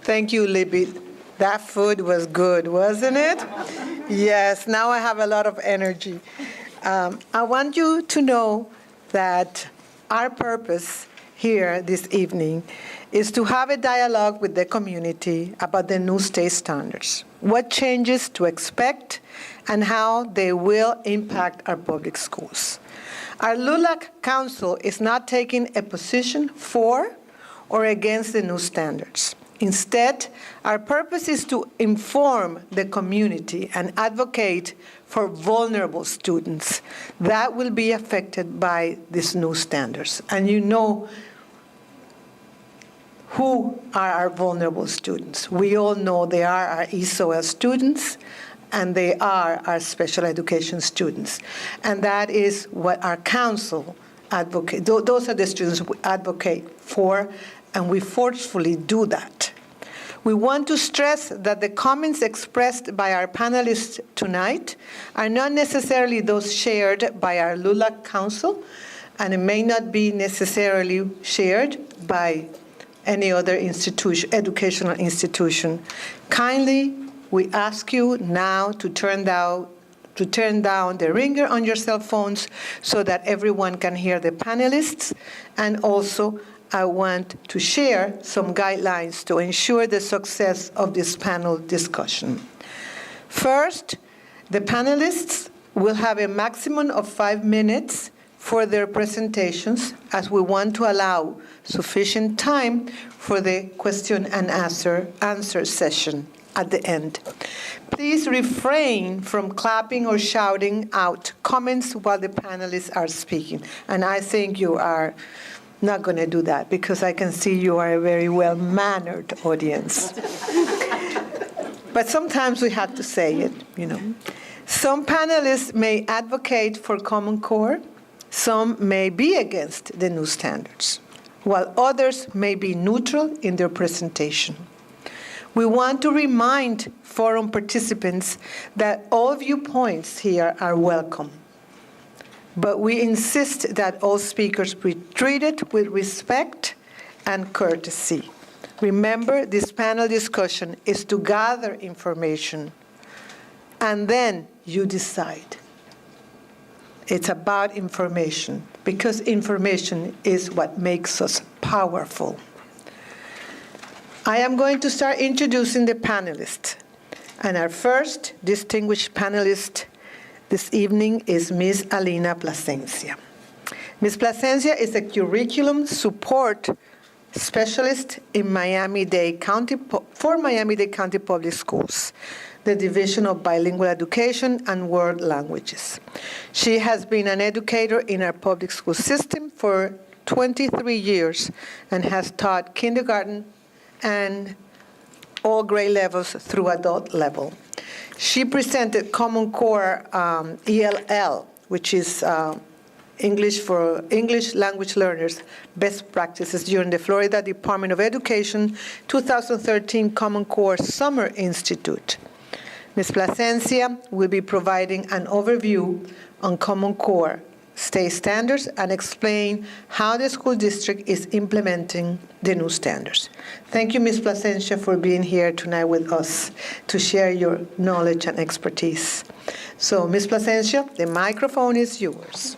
Thank you, Libby. That food was good, wasn't it? Yes, now I have a lot of energy. I want you to know that our purpose here this evening is to have a dialogue with the community about the new state standards, what changes to expect, and how they will impact our public schools. Our LULAC Council is not taking a position for or against the new standards. Instead, our purpose is to inform the community and advocate for vulnerable students that will be affected by these new standards. And you know who are our vulnerable students. We all know they are our ESOL students, and they are our special education students. And that is what our council advocates. Those are the students we advocate for, and we forcefully do that. We want to stress that the comments expressed by our panelists tonight are not necessarily those shared by our LULAC Council, and it may not be necessarily shared by any other institution, educational institution. Kindly, we ask you now to turn down the ringer on your cell phones so that everyone can hear the panelists. And also, I want to share some guidelines to ensure the success of this panel discussion. First, the panelists will have a maximum of 5 minutes for their presentations, as we want to allow sufficient time for the question and answer session at the end. Please refrain from clapping or shouting out comments while the panelists are speaking. And I think you are not going to do that, because I can see you are a very well-mannered audience. But sometimes we have to say it, you know. Some panelists may advocate for Common Core. Some may be against the new standards, while others may be neutral in their presentation. We want to remind forum participants that all viewpoints here are welcome, but we insist that all speakers be treated with respect and courtesy. Remember, this panel discussion is to gather information, and then you decide. It's about information, because information is what makes us powerful. I am going to start introducing the panelists. And our first distinguished panelist this evening is Ms. Alina Plasencia. Ms. Plasencia is a curriculum support specialist in Miami-Dade County for Miami-Dade County Public Schools, the Division of Bilingual Education and World Languages. She has been an educator in our public school system for 23 years and has taught kindergarten and all grade levels through adult level. She presented Common Core ELL, which is English for English language learners, best practices during the Florida Department of Education 2013 Common Core Summer Institute. Ms. Plasencia will be providing an overview on Common Core state standards and explain how the school district is implementing the new standards. Thank you, Ms. Plasencia, for being here tonight with us to share your knowledge and expertise. So, Ms. Plasencia, the microphone is yours.